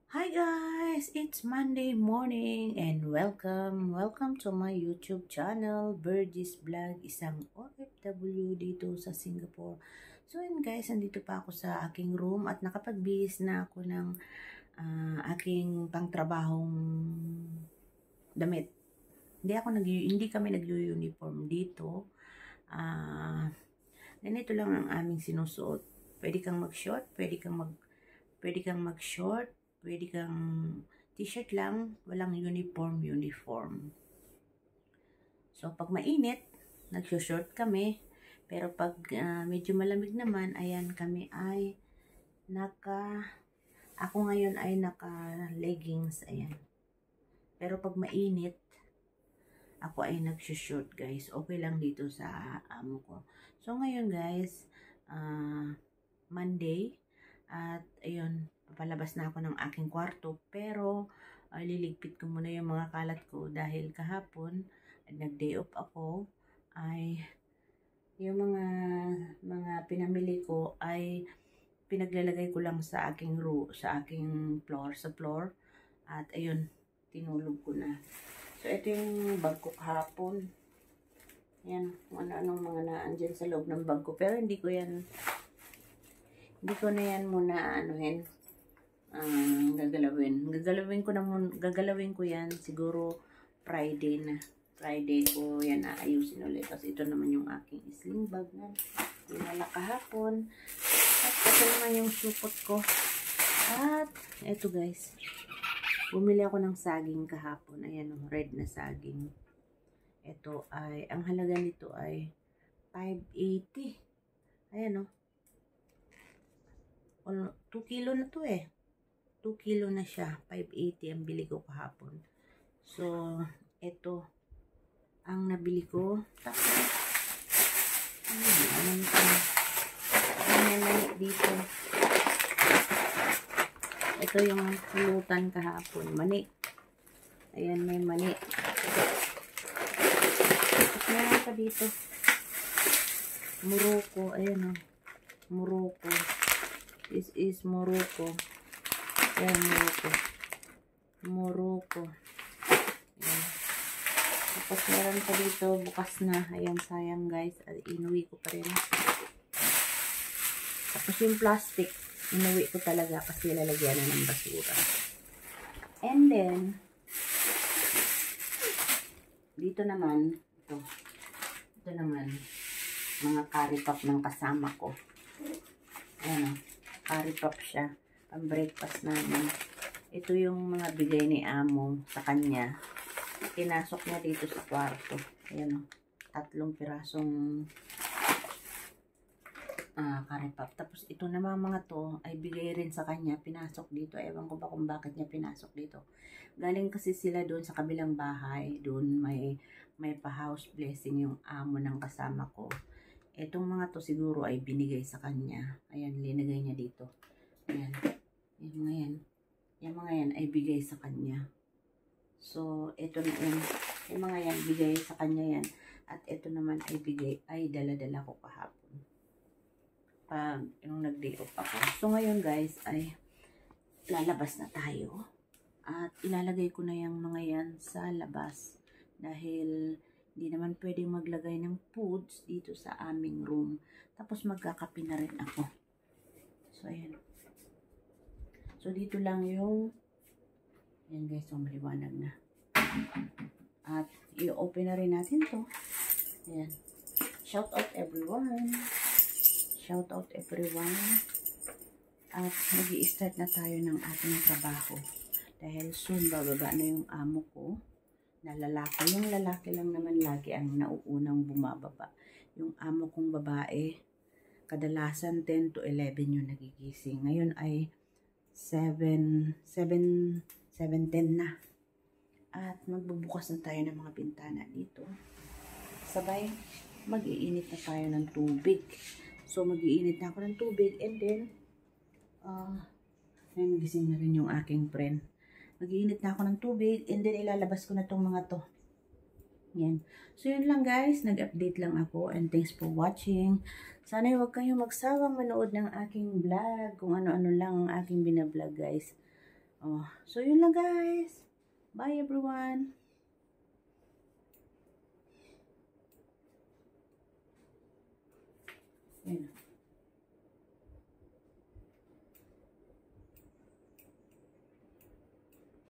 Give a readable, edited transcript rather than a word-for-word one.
Hi guys, it's Monday morning and welcome to my YouTube channel, Virgis Vlog, isang OFW dito sa Singapore. So yun guys, nandito pa ako sa aking room at nakapagbihis na ako ng aking pangtrabahong damit. Hindi kami nag-uniform dito. Ganito lang ang aming sinusuot. Pwede kang mag-short, pwede kang mag-short, pwede kang t-shirt lang, walang uniform. So, pag mainit, nag-short kami. Pero pag medyo malamig naman, ayan, kami ay ako ngayon ay naka-leggings, ayan. Pero pag mainit, ako ay nag-short guys. Okay lang dito sa amo ko. So, ngayon guys, Monday, at ayun, papalabas na ako ng aking kwarto, pero liligpit ko muna yung mga kalat ko dahil kahapon nag-day off ako, ay yung mga pinamili ko ay pinaglalagay ko lang sa aking sa floor, at ayun, tinulog ko na. So ito yung bag ko kahapon. Yan, kung ano-anong mga naandyan sa loob ng bag ko, pero hindi ko na yan muna gagalawin ko yan siguro Friday ko yan aayusin ulit. Kasi ito naman yung aking sling bag na dinala kahapon, at ito naman yung supot ko. At eto guys, bumili ako ng saging kahapon. Ayan o, red na saging. Ito ay, ang halaga nito ay 580. Ayan o, 2 kilo na to eh. 2 kilo na siya. 580 ang bili ko kahapon. So, ito ang nabili ko. Tapos, may mani dito. Ito yung pulutan kahapon. Mani. Ayan, may mani. Tapos meron pa dito. Morocco. Ayan o. Morocco. This is Morocco. Ayan, Morocco. Ayan. Tapos meron pa dito, bukas na. Ayan, sayang guys. Inuwi ko pa rin. Tapos yung plastic, inuwi ko talaga kasi lalagyan na ng basura. And then, dito naman, ito naman, mga curry pop ng kasama ko. Ayan o. Curry pop siya. Pang breakfast namin. Ito yung mga bigay ni amo sa kanya. Pinasok niya dito sa kwarto. Ayan o. 3 pirasong curry pop. Tapos ito naman mga to ay bigay rin sa kanya. Pinasok dito. Ewan ko ba kung bakit niya pinasok dito. Galing kasi sila doon sa kabilang bahay. Doon may pa-house blessing yung amo ng kasama ko. Itong mga to siguro ay binigay sa kanya. Ayan, linagay niya dito. Ayan. Yung mga yan ay bigay sa kanya. So, ito na yan. Yung mga yan, bigay sa kanya yan. At ito naman ay dala-dala ko kahapon. Pag yung nag-day off ako. So, ngayon guys, ay lalabas na tayo. At ilalagay ko na yung mga yan sa labas. Dahil hindi naman pwedeng maglagay ng foods dito sa aming room. Tapos magkakape na rin ako. So, ayan. So, dito lang yung, yan guys, so maliwanag na. At i-open na rin natin to. Ayan. Shout out everyone. Shout out everyone. At mag-i-start na tayo ng ating trabaho. Dahil soon bababa na yung amo ko na lalaki. Yung lalaki lang naman lagi ang nauunang bumababa. Yung amo kong babae, kadalasan 10 to 11 yung nagigising. Ngayon ay 7:10 na. At magbubukas na tayo ng mga bintana dito. Sabay, mag-iinit na tayo ng tubig. So, mag-iinit na ako ng tubig. And then, ngayon gising na rin yung aking friend. Mag-iinit na ako ng tubig, and then ilalabas ko na tong mga to. Yan. So, yun lang guys. Nag-update lang ako, and thanks for watching. Sana huwag kayong magsawang manood ng aking vlog. Kung ano-ano lang ang aking binablog guys. Oh, so yun lang guys. Bye everyone. Ayun.